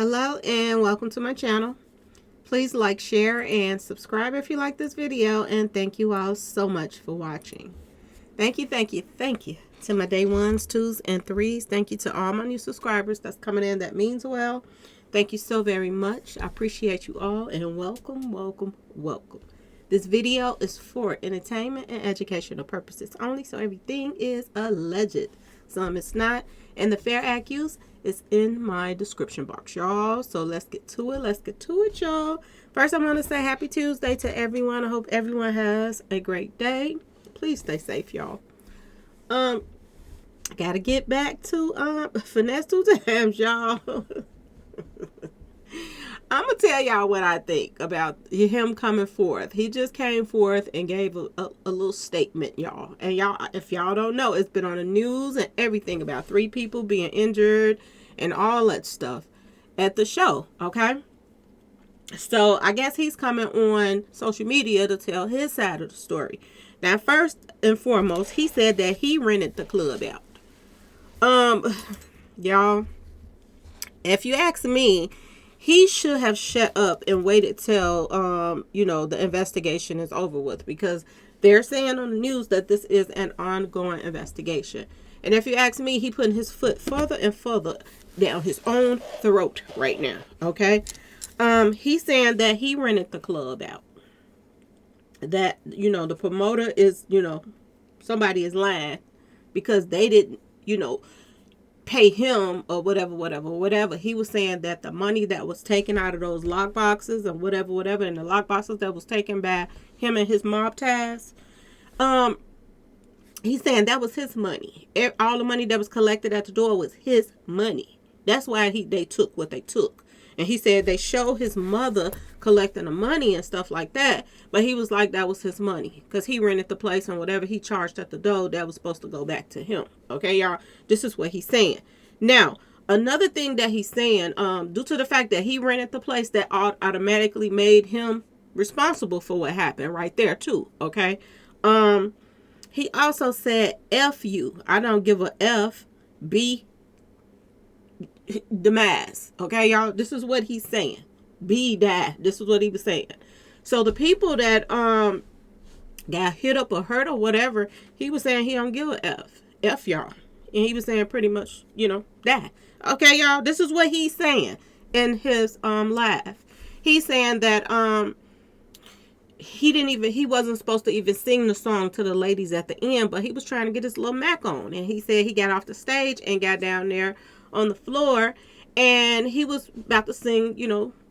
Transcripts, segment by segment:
Hello and welcome to my channel. Please like, share, and subscribe if you like this video, and thank you all so much for watching. Thank you to my day ones, twos, and threes. Thank you to all my new subscribers that's coming in. That means well. Thank you so very much. I appreciate you all, and welcome. This video is for entertainment and educational purposes only, so everything is alleged. Some it's not, and the fair accuse is in my description box, y'all. So let's get to it, y'all. First, I want to say happy Tuesday to everyone. I hope everyone has a great day. Please stay safe, y'all. Gotta get back to Finese2tymes, y'all. I'm gonna tell y'all what I think about him coming forth. He just came forth and gave a little statement, y'all. And y'all, if y'all don't know, it's been on the news and everything about 3 people being injured and all that stuff at the show, okay? So I guess he's coming on social media to tell his side of the story. Now, first and foremost, he said that he rented the club out. Y'all, if you ask me, he should have shut up and waited till, the investigation is over with, because they're saying on the news that this is an ongoing investigation. And if you ask me, he putting his foot further and further down his own throat right now, okay? He's saying that he rented the club out. That, the promoter is, somebody is lying because they didn't, pay him or whatever. He was saying that the money that was taken out of those lock boxes and whatever, and the lock boxes that was taken by him and his Montage, he's saying that was his money. All the money that was collected at the door was his money. That's why they took what they took. And he said they showed his mother collecting the money and stuff like that, but he was like, that was his money because he rented the place, and whatever he charged at the door, that was supposed to go back to him. Okay, y'all, this is what he's saying. Now, another thing that he's saying, due to the fact that he rented the place, that automatically made him responsible for what happened right there too. Okay. He also said, F you. I don't give a F. Be demise. Okay, y'all, this is what he's saying. Be die. This is what he was saying. So the people that got hit up or hurt or whatever, he was saying he don't give a F y'all. And he was saying pretty much, die. Okay, y'all, this is what he's saying in his live. He's saying that he wasn't supposed to even sing the song to the ladies at the end, but he was trying to get his little Mac on, and he said he got off the stage and got down there on the floor, and he was about to sing,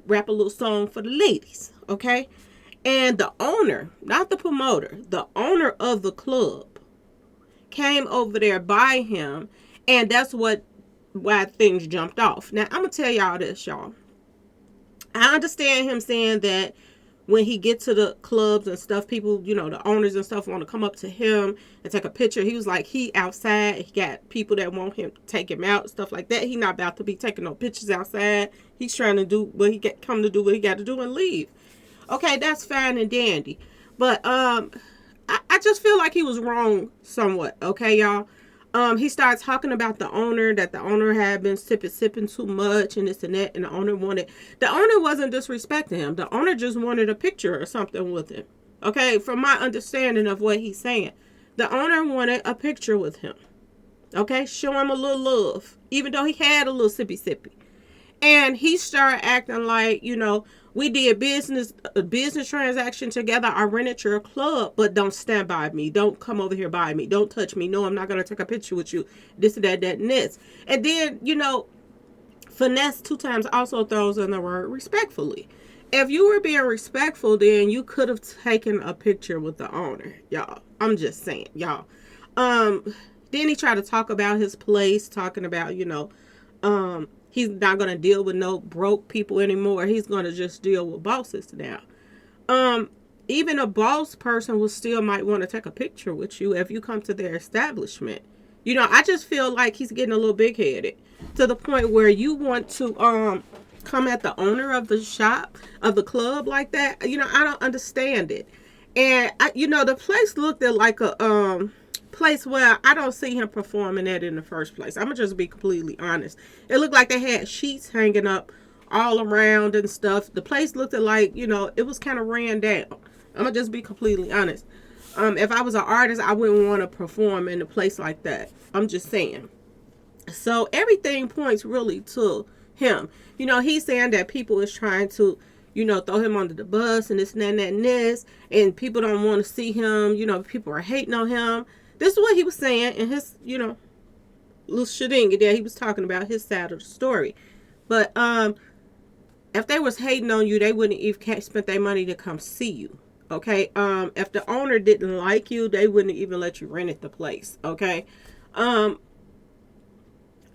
rap a little song for the ladies, okay? And the owner, not the promoter, the owner of the club came over there by him, and that's why things jumped off. Now, I'm gonna tell y'all this, y'all. I understand him saying that when he gets to the clubs and stuff, people, the owners and stuff want to come up to him and take a picture. He was like, he outside. He got people that want him to take him out, stuff like that. He not about to be taking no pictures outside. He's trying to do what he come to do what he got to do and leave. Okay, that's fine and dandy. But I just feel like he was wrong somewhat. Okay, y'all. He starts talking about the owner, that the owner had been sipping too much and this and that, and the owner wasn't disrespecting him. The owner just wanted a picture or something with him. Okay, from my understanding of what he's saying, the owner wanted a picture with him. Okay, show him a little love, even though he had a little sippy. And he started acting like, we did a business transaction together. I rented your club, but don't stand by me. Don't come over here by me. Don't touch me. No, I'm not going to take a picture with you. This, that, and this. And then, Finese2tymes also throws in the word respectfully. If you were being respectful, then you could have taken a picture with the owner, y'all. I'm just saying, y'all. Then he tried to talk about his place, talking about, he's not going to deal with no broke people anymore. He's going to just deal with bosses now. Even a boss person will still might want to take a picture with you if you come to their establishment. I just feel like he's getting a little big-headed to the point where you want to come at the owner of the shop, of the club like that. I don't understand it. And, the place looked at like a place where I don't see him performing at in the first place. I'm going to just be completely honest. It looked like they had sheets hanging up all around and stuff. The place looked like, it was kind of ran down. I'm gonna just be completely honest. If I was an artist, I wouldn't want to perform in a place like that. I'm just saying. So everything points really to him. He's saying that people is trying to, throw him under the bus and this and that and this, and people don't want to see him. People are hating on him. This is what he was saying in his, little shedinga there. He was talking about his side of the story. But if they was hating on you, they wouldn't even spent their money to come see you. Okay. If the owner didn't like you, they wouldn't even let you rent the place. Okay. I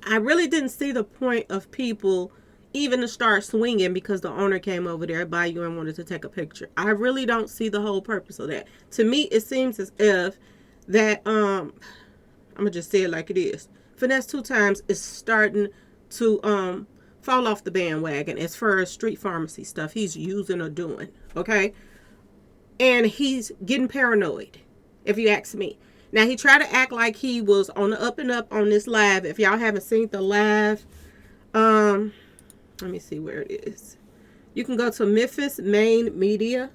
really didn't see the point of people even to start swinging because the owner came over there by you and wanted to take a picture. I really don't see the whole purpose of that. To me, it seems as if that, I'm going to just say it like it is. Finese2tymes is starting to fall off the bandwagon as far as street pharmacy stuff he's using or doing. Okay. And he's getting paranoid, if you ask me. Now, he tried to act like he was on the up and up on this live. If y'all haven't seen the live, let me see where it is. You can go to Memphis Main Media.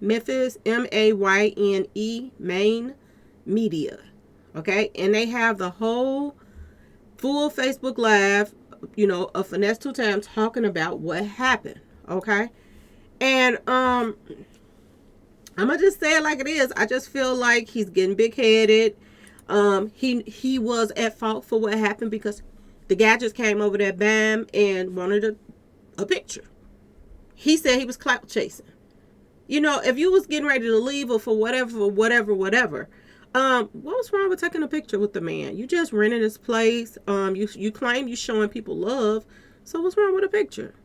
Memphis, M-A-Y-N-E, Main Media. Okay? And they have the whole full Facebook Live, of Finese2tymes talking about what happened. Okay? And, I'm gonna just say it like it is. I just feel like he's getting big-headed. He was at fault for what happened because the guy just came over there, bam, and wanted a picture. He said he was clout chasing. If you was getting ready to leave or for whatever, what was wrong with taking a picture with the man? You just rented his place. You claim you showing people love. So what's wrong with a picture?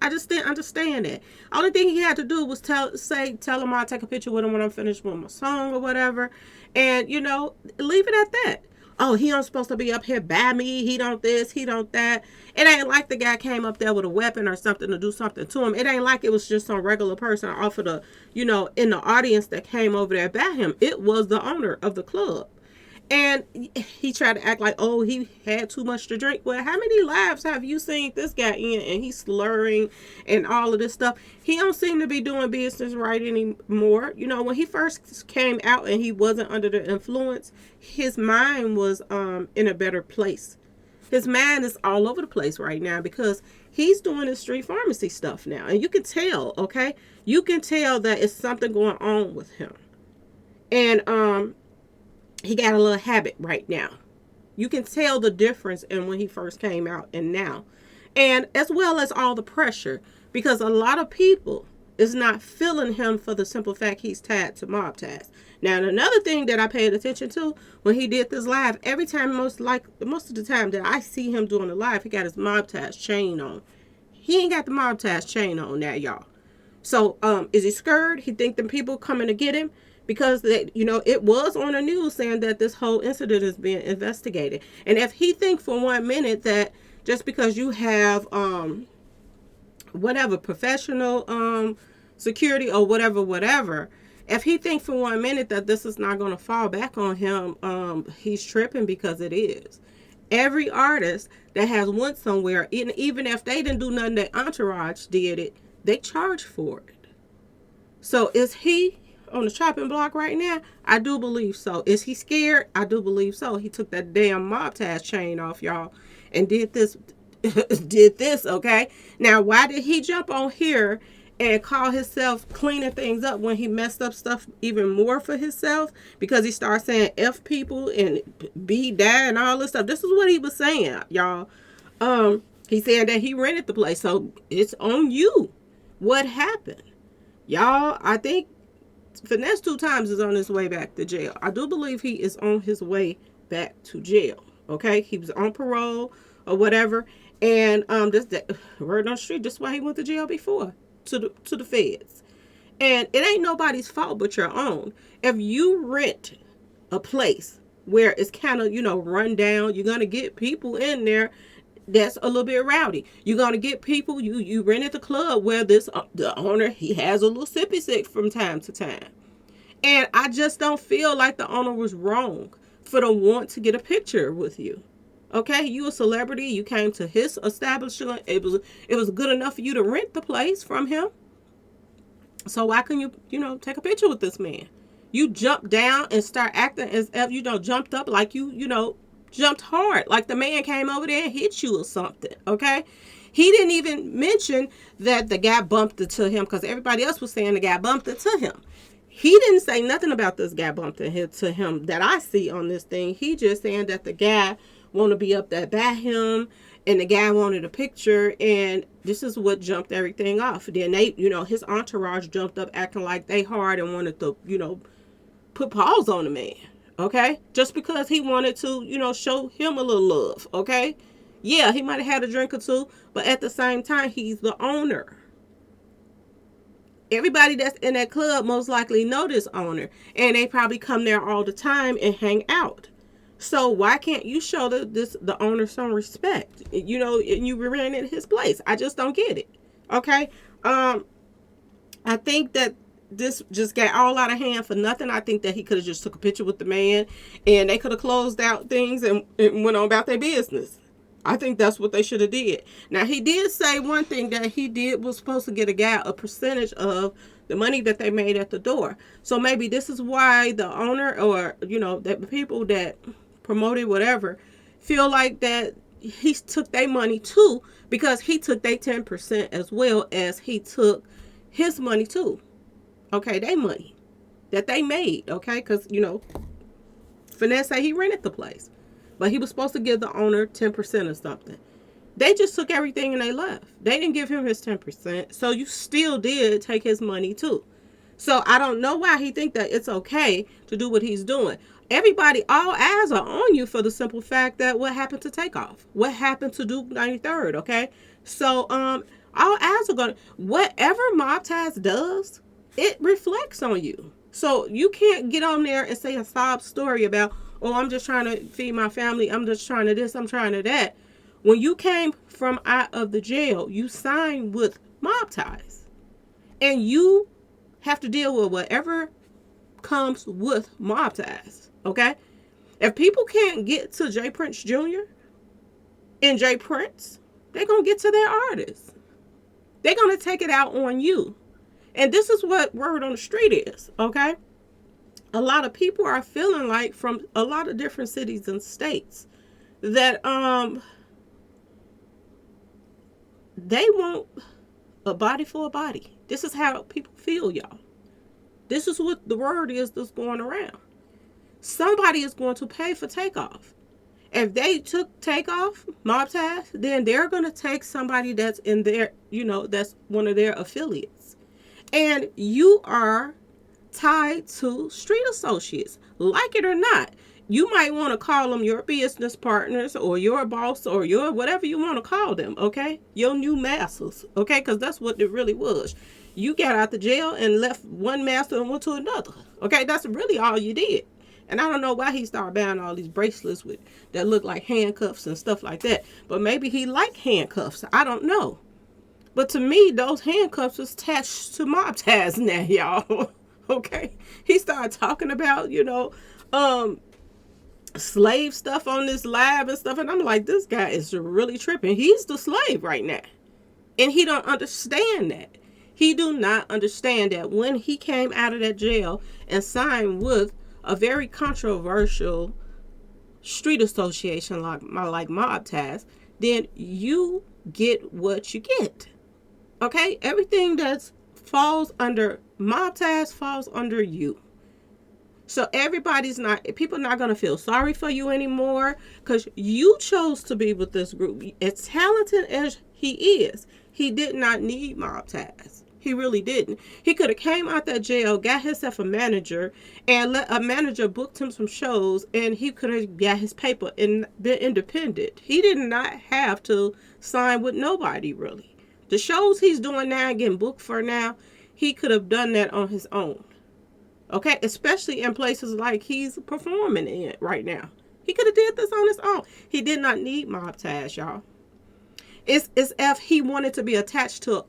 I just didn't understand that. Only thing he had to do was tell him I'll take a picture with him when I'm finished with my song or whatever. And, leave it at that. Oh, he don't supposed to be up here by me. He don't this, he don't that. It ain't like the guy came up there with a weapon or something to do something to him. It ain't like it was just some regular person off of the, in the audience that came over there by him. It was the owner of the club. And he tried to act like, oh, he had too much to drink. Well, how many lives have you seen this guy in? And he's slurring and all of this stuff. He don't seem to be doing business right anymore. When he first came out and he wasn't under the influence, his mind was in a better place. His mind is all over the place right now because he's doing his street pharmacy stuff now. And you can tell, okay? You can tell that it's something going on with him. And, he got a little habit right now. You can tell the difference in when he first came out and now. And as well as all the pressure. Because a lot of people is not feeling him for the simple fact he's tied to Montage. Now, another thing that I paid attention to when he did this live, every time, most of the time that I see him doing the live, he got his Montage chain on. He ain't got the Montage chain on now, y'all. So, is he scared? He think them people coming to get him? Because, it was on the news saying that this whole incident is being investigated. And if he thinks for 1 minute that just because you have, professional security or whatever, if he thinks for 1 minute that this is not going to fall back on him, he's tripping because it is. Every artist that has went somewhere, even if they didn't do nothing, their entourage did it, they charge for it. So is he on the chopping block right now? I do believe so. Is he scared? I do believe so. He took that damn Montage chain off, y'all, and did this, okay? Now, why did he jump on here and call himself cleaning things up when he messed up stuff even more for himself? Because he started saying F people and B die and all this stuff. This is what he was saying, y'all. He said that he rented the place, so it's on you. What happened? Y'all, I think Finese2tymes is on his way back to jail. I do believe he is on his way back to jail. Okay, he was on parole or whatever, and word on the street. That's why he went to jail before to the feds. And it ain't nobody's fault but your own. If you rent a place where it's kind of run down, you're gonna get people in there that's a little bit rowdy. You're going to get people, you rented the club where the owner, he has a little sippy sick from time to time. And I just don't feel like the owner was wrong for the want to get a picture with you. Okay, you a celebrity. You came to his establishment. It was good enough for you to rent the place from him. So why couldn't you take a picture with this man? You jump down and start acting as if jumped up like jumped hard, like the man came over there and hit you or something. Okay, he didn't even mention that the guy bumped into him because everybody else was saying the guy bumped into him. He didn't say nothing about this guy bumped into him that I see on this thing. He just saying that the guy want to be up there by him, and the guy wanted a picture, and this is what jumped everything off. Then his entourage jumped up acting like they hard and wanted to, put paws on the man. Okay, just because he wanted to, show him a little love. Okay, yeah, he might have had a drink or two, but at the same time, he's the owner. Everybody that's in that club most likely know this owner, and they probably come there all the time and hang out. So why can't you show the owner some respect? And you rented his place. I just don't get it. Okay. I think that this just got all out of hand for nothing. I think that he could have just took a picture with the man, and they could have closed out things and went on about their business. I think that's what they should have did. Now, he did say one thing that he was supposed to get a guy a percentage of the money that they made at the door. So maybe this is why the owner or, the people that promoted whatever feel like that he took their money too, because he took their 10% as well as he took his money too. Okay, their money that they made. Okay, because, Finesse said he rented the place. But he was supposed to give the owner 10% or something. They just took everything and they left. They didn't give him his 10%. So you still did take his money too. So I don't know why he think that it's okay to do what he's doing. Everybody, all eyes are on you for the simple fact that what happened to Takeoff? What happened to Duke 93rd? Okay? So all eyes are going to, whatever Montage does, it reflects on you. So you can't get on there and say a sob story about, oh, I'm just trying to feed my family. I'm just trying to this. I'm trying to that. When you came from out of the jail, you signed with mob ties. And you have to deal with whatever comes with mob ties. Okay? If people can't get to J. Prince Jr. and J. Prince, they're going to get to their artists. They're going to take it out on you. And this is what word on the street is. Okay? A lot of people are feeling like, from a lot of different cities and states, that they want a body for a body. This is how people feel, y'all. This is what the word is that's going around. Somebody is going to pay for Takeoff. If they took Takeoff, mob ties, then they're going to take somebody that's in their, that's one of their affiliates. And you are tied to street associates, like it or not. You might want to call them your business partners or your boss or your whatever you want to call them, okay? Your new masters, okay? Because that's what it really was. You got out the jail and left one master and went to another, okay? That's really all you did. And I don't know why he started buying all these bracelets that look like handcuffs and stuff like that. But maybe he liked handcuffs. I don't know. But to me, those handcuffs was attached to mob ties now, y'all. Okay, he started talking about, slave stuff on this live and stuff. And I'm like, this guy is really tripping. He's the slave right now. And he don't understand that. He do not understand that when he came out of that jail and signed with a very controversial street association like Mob Ties, then you get what you get. Okay, everything that falls under Mob Ties falls under you. So people not going to feel sorry for you anymore, because you chose to be with this group. As talented as he is, he did not need Mob Ties. He really didn't. He could have came out that jail, got himself a manager, and let a manager booked him some shows, and he could have got his paper and been independent. He did not have to sign with nobody, really. The shows he's doing now, getting booked for now, he could have done that on his own. Okay? Especially in places like he's performing in right now. He could have did this on his own. He did not need Mob Ties, y'all. It's as if he wanted to be attached to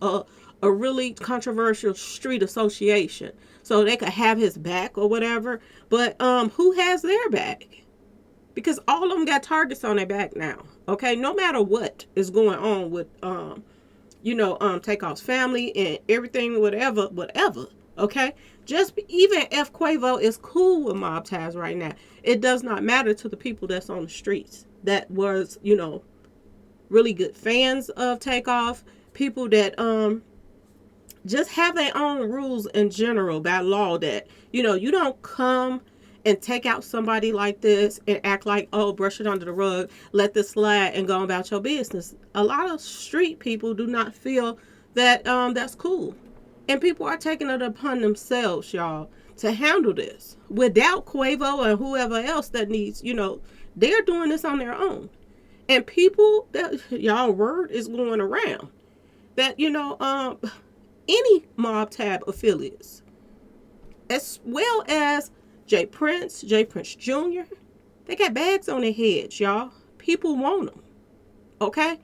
a really controversial street association so they could have his back or whatever. But who has their back? because all of them got targets on their back now. Okay, no matter what is going on with Takeoff's family and everything, whatever. Okay, just even if Quavo is cool with Montage right now, it does not matter to the people that's on the streets that was really good fans of Takeoff, people that just have their own rules in general by law, that you don't come and take out somebody like this and act like, oh, brush it under the rug, let this slide and go about your business. A lot of street people do not feel that that's cool, and people are taking it upon themselves, y'all, to handle this without Quavo and whoever else that needs, they're doing this on their own. And people, that y'all, word is going around that any Mob Tab affiliates, as well as J Prince Jr., they got bags on their heads, y'all. People want them, okay?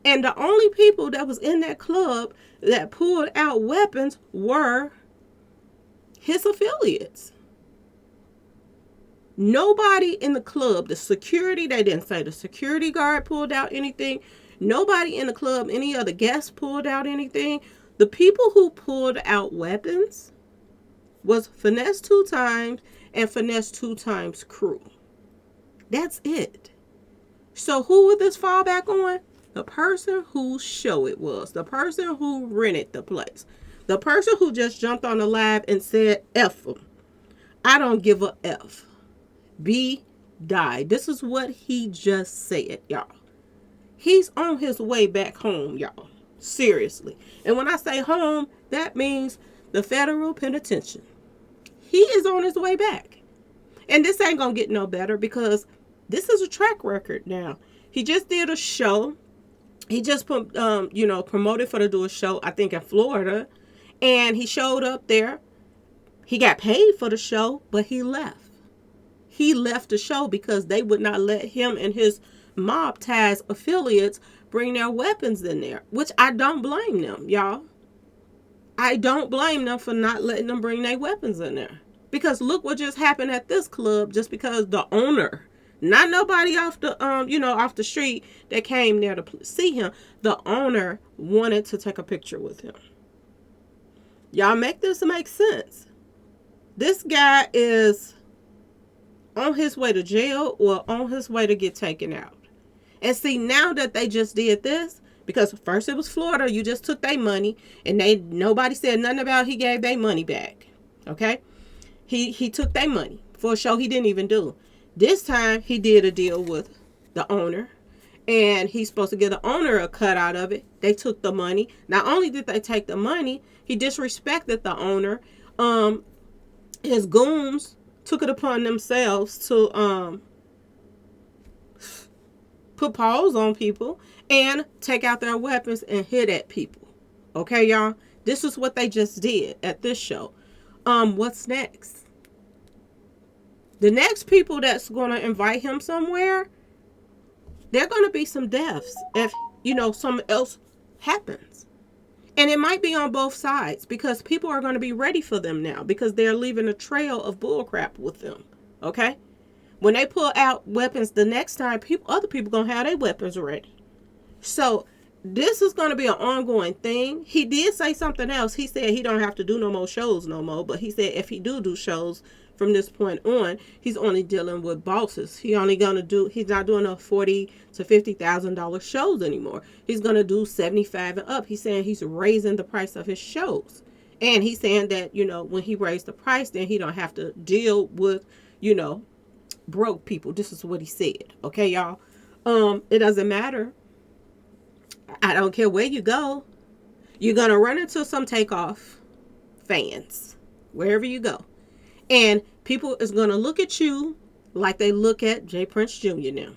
And the only people that was in that club that pulled out weapons were his affiliates. Nobody in the club, the security, they didn't say the security guard pulled out anything. Nobody in the club, any other guests pulled out anything. The people who pulled out weapons was Finese2tymes and Finese2tymes crew. That's it. So who would this fall back on? The person whose show it was. The person who rented the place. The person who just jumped on the live and said, F them. I don't give a F. Be died. This is what he just said, y'all. He's on his way back home, y'all. Seriously. And when I say home, that means the federal penitentiary. He is on his way back. And this ain't gonna get no better, because this is a track record now. He just did a show. He just promoted for to do a show, I think in Florida. And he showed up there. He got paid for the show, but he left. He left the show because they would not let him and his Mob Ties affiliates bring their weapons in there, which I don't blame them, y'all. I don't blame them for not letting them bring their weapons in there. Because look what just happened at this club, just because the owner, not nobody off the off the street that came there to see him, the owner wanted to take a picture with him. Y'all, make this make sense. This guy is on his way to jail or on his way to get taken out. And see, now that they just did this, because first it was Florida, you just took their money, and nobody said nothing about he gave their money back. Okay? He took their money for a show he didn't even do. This time he did a deal with the owner, and he's supposed to give the owner a cut out of it. They took the money. Not only did they take the money, he disrespected the owner. His goons took it upon themselves to put paws on people and take out their weapons and hit at people. Okay, y'all? This is what they just did at this show. What's next? The next people that's going to invite him somewhere, there are going to be some deaths if, something else happens. And it might be on both sides, because people are going to be ready for them now, because they're leaving a trail of bullcrap with them. Okay? When they pull out weapons the next time, other people going to have their weapons ready. So this is going to be an ongoing thing. He did say something else. He said he don't have to do no more shows no more. But he said if he do shows from this point on, he's only dealing with bosses. He's not doing no $40,000 to $50,000 shows anymore. He's going to do 75 and up. He's saying he's raising the price of his shows. And he's saying that, when he raised the price, then he don't have to deal with, broke people. This is what he said. Okay, y'all? It doesn't matter. I don't care where you go. You're going to run into some Takeoff fans wherever you go. And people is going to look at you like they look at J Prince Jr. now.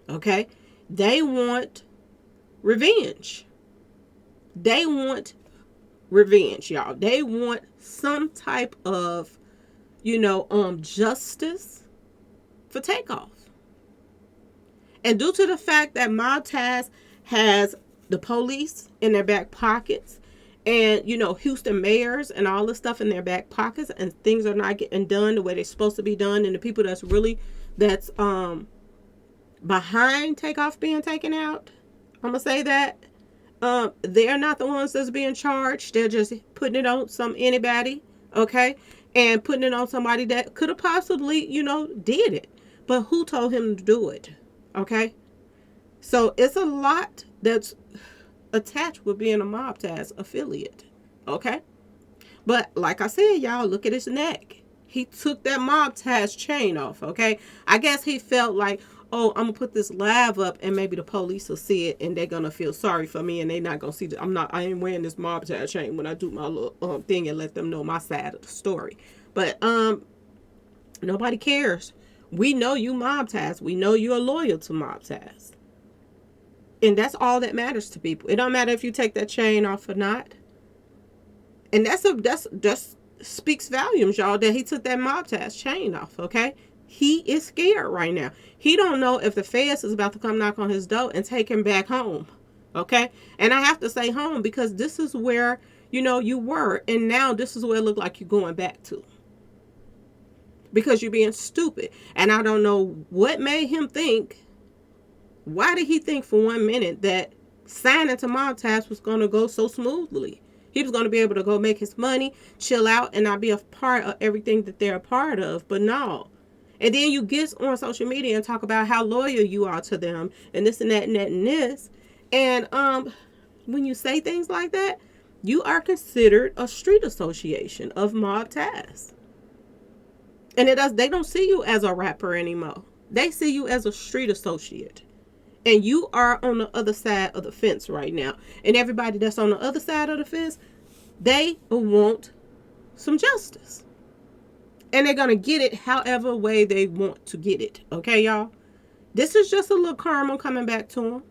Okay? They want revenge. They want revenge, y'all. They want some type of, justice for Takeoff. And due to the fact that Montage has the police in their back pockets, and, Houston mayors and all this stuff in their back pockets, and things are not getting done the way they're supposed to be done, and the people that's behind Takeoff being taken out. I'm gonna say that. They're not the ones that's being charged. They're just putting it on anybody, okay, and putting it on somebody that could have possibly, did it. But who told him to do it? Okay, so it's a lot that's attached with being a Montage affiliate. Okay, but like I said, y'all, look at his neck. He took that Montage chain off. Okay, I guess he felt like, oh, I'm gonna put this live up and maybe the police will see it and they're gonna feel sorry for me and they're not gonna see that I ain't wearing this Montage chain when I do my little thing and let them know my side of the story. But nobody cares. We know you Montage. We know you're loyal to Montage. And that's all that matters to people. It don't matter if you take that chain off or not. And that's speaks volumes, y'all, that he took that Montage chain off, okay? He is scared right now. He don't know if the feds is about to come knock on his door and take him back home, okay? And I have to say home because this is where, you were, and now this is where it looked like you're going back to. Because you're being stupid. And I don't know what made him think, why did he think for 1 minute that signing to Montage was going to go so smoothly? He was going to be able to go make his money, chill out, and not be a part of everything that they're a part of. But no. And then you get on social media and talk about how loyal you are to them and this and that and that and this. And when you say things like that, you are considered a street association of Montage. And they don't see you as a rapper anymore. They see you as a street associate. And you are on the other side of the fence right now. And everybody that's on the other side of the fence, they want some justice. And they're going to get it however way they want to get it. Okay, y'all? This is just a little karma coming back to them.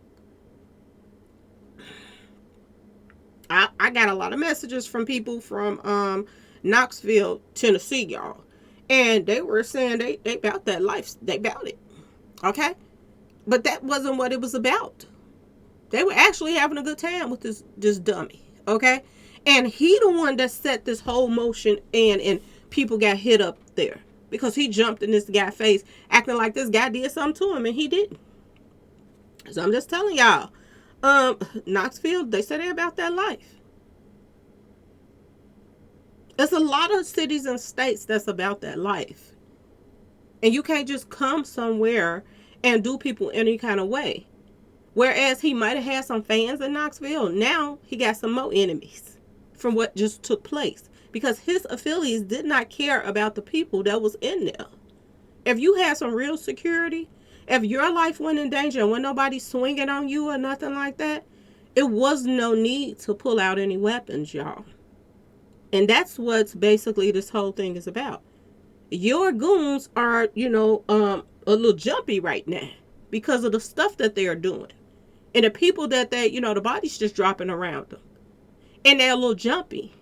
I got a lot of messages from people from Knoxville, Tennessee, y'all. And they were saying they about that life. They about it. Okay? But that wasn't what it was about. They were actually having a good time with this dummy. Okay? And he the one that set this whole motion in, and people got hit up there. Because he jumped in this guy's face acting like this guy did something to him, and he didn't. So I'm just telling y'all. Knoxville, they say they're about that life. There's a lot of cities and states that's about that life. And you can't just come somewhere and do people any kind of way. Whereas he might have had some fans in Knoxville, now he got some more enemies from what just took place. Because his affiliates did not care about the people that was in there. If you had some real security, if your life went in danger and when nobody swinging on you or nothing like that, it was no need to pull out any weapons, y'all. And that's what's basically this whole thing is about. Your goons are, a little jumpy right now because of the stuff that they are doing. And the people that the body's just dropping around them. And they're a little jumpy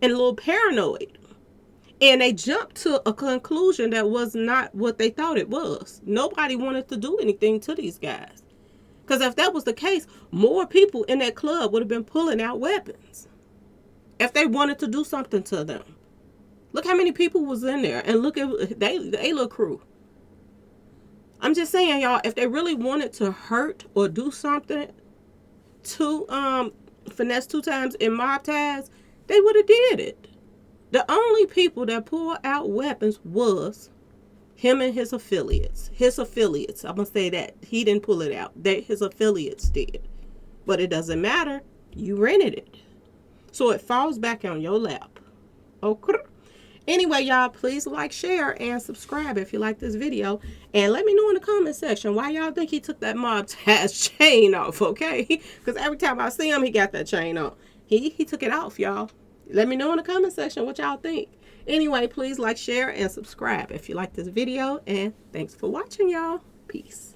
and a little paranoid. And they jumped to a conclusion that was not what they thought it was. Nobody wanted to do anything to these guys. Because if that was the case, more people in that club would have been pulling out weapons. If they wanted to do something to them. Look how many people was in there. And look at they little crew. I'm just saying, y'all, if they really wanted to hurt or do something to Finese2tymes and Montage, they would have did it. The only people that pulled out weapons was him and his affiliates. His affiliates. I'm going to say that. He didn't pull it out. His affiliates did. But it doesn't matter. You rented it. So it falls back on your lap. Okay. Anyway, y'all, please like, share, and subscribe if you like this video. And let me know in the comment section why y'all think he took that Montage chain off, okay? Because every time I see him, he got that chain on. He took it off, y'all. Let me know in the comment section what y'all think. Anyway, please like, share, and subscribe if you like this video. And thanks for watching, y'all. Peace.